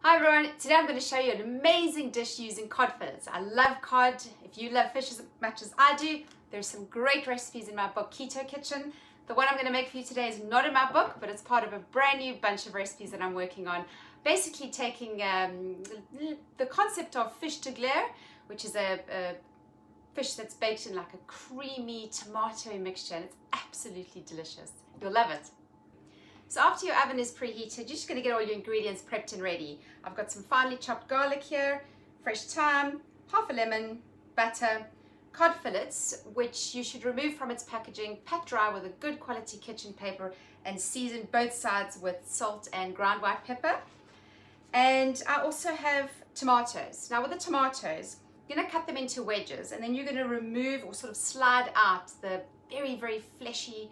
Hi everyone, today I'm going to show you an amazing dish using cod fillets. I love cod. If you love fish as much as I do, there's some great recipes in my book Keto Kitchen. The one I'm going to make for you today is not in my book, but it's part of a brand new bunch of recipes that I'm working on. Basically taking the concept of fish Dugléré, which is a fish that's baked in like a creamy tomato mixture, and it's absolutely delicious. You'll love it. So after your oven is preheated, you're just going to get all your ingredients prepped and ready. I've got some finely chopped garlic here, fresh thyme, half a lemon, butter, cod fillets, which you should remove from its packaging, pat dry with a good quality kitchen paper, and season both sides with salt and ground white pepper. And I also have tomatoes. Now with the tomatoes, you're going to cut them into wedges, and then you're going to remove or sort of slide out the very, very fleshy,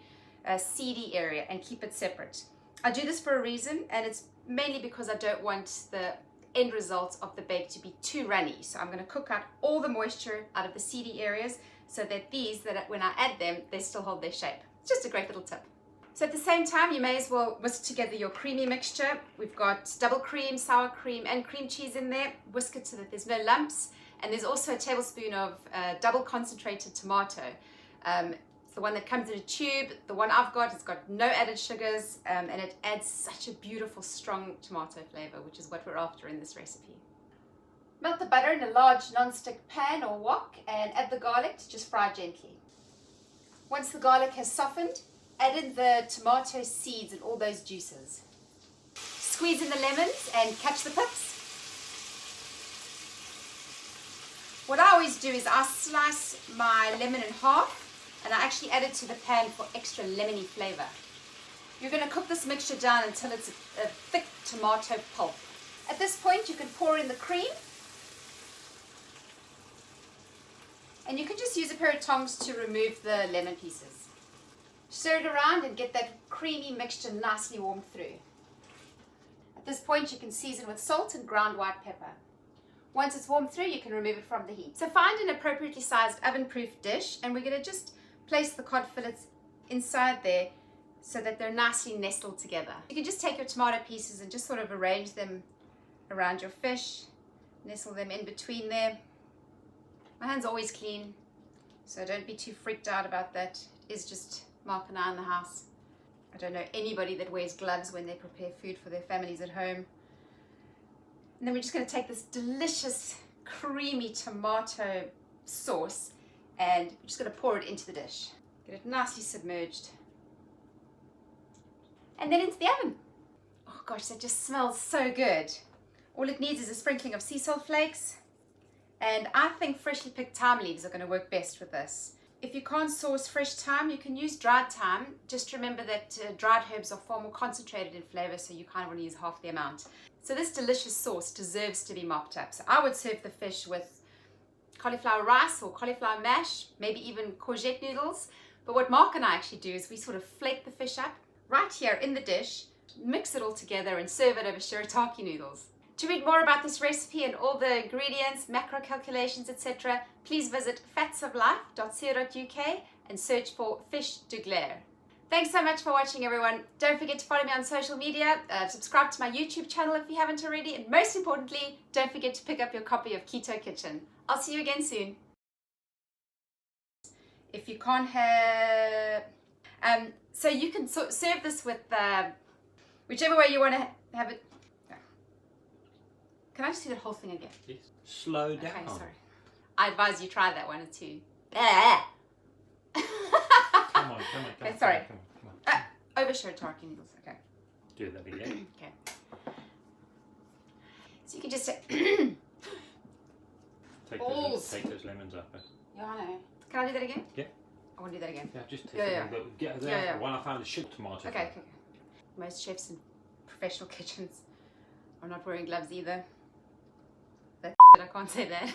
seedy area and keep it separate. I do this for a reason, and it's mainly because I don't want the end result of the bake to be too runny. So I'm going to cook out all the moisture out of the seedy areas so that when I add them, they still hold their shape. It's just a great little tip. So at the same time, you may as well whisk together your creamy mixture. We've got double cream, sour cream, and cream cheese in there. Whisk it so that there's no lumps. And there's also a tablespoon of double concentrated tomato. It's the one that comes in a tube. The one I've got, it's got no added sugars, and it adds such a beautiful, strong tomato flavor, which is what we're after in this recipe. Melt the butter in a large non-stick pan or wok and add the garlic to just fry gently. Once the garlic has softened, add in the tomato seeds and all those juices. Squeeze in the lemons and catch the pips. What I always do is I slice my lemon in half, and I actually add it to the pan for extra lemony flavor. You're going to cook this mixture down until it's a thick tomato pulp. At this point, you can pour in the cream, and you can just use a pair of tongs to remove the lemon pieces. Stir it around and get that creamy mixture nicely warmed through. At this point, you can season with salt and ground white pepper. Once it's warmed through, you can remove it from the heat. So find an appropriately sized oven-proof dish, and we're going to just place the cod fillets inside there so that they're nicely nestled together. You can just take your tomato pieces and just sort of arrange them around your fish, nestle them in between there. My hand's always clean, so don't be too freaked out about that. It is just Mark and I in the house. I don't know anybody that wears gloves when they prepare food for their families at home. And then we're just going to take this delicious creamy tomato sauce and we're just going to pour it into the dish. Get it nicely submerged. And then into the oven. Oh gosh, that just smells so good. All it needs is a sprinkling of sea salt flakes. And I think freshly picked thyme leaves are going to work best with this. If you can't source fresh thyme, you can use dried thyme. Just remember that dried herbs are far more concentrated in flavor, so you kind of want to use half the amount. So this delicious sauce deserves to be mopped up. So I would serve the fish with cauliflower rice or cauliflower mash, maybe even courgette noodles. But what Mark and I actually do is we sort of flake the fish up right here in the dish, mix it all together and serve it over shirataki noodles. To read more about this recipe and all the ingredients, macro calculations, etc., please visit fatsoflife.co.uk and search for fish Dugléré. Thanks so much for watching, everyone. Don't forget to follow me on social media, subscribe to my YouTube channel if you haven't already, and most importantly, don't forget to pick up your copy of Keto Kitchen. I'll see you again soon. If you can't have... so you can serve this with whichever way you want to have it. Can I just do the whole thing again? Yes. Slow down. Okay, sorry. I advise you try that one or two. Come on. Okay, sorry. Come on. Over shirataki noodles. Okay. Do that again. Okay. So you can just say. Take those lemons up. Yeah, I know. Can I do that again? Yeah. I want to do that again. Yeah, just take Yeah. them. But get there. Yeah. One I found a shit tomato. Okay. Most chefs in professional kitchens are not wearing gloves either. That's I can't say that.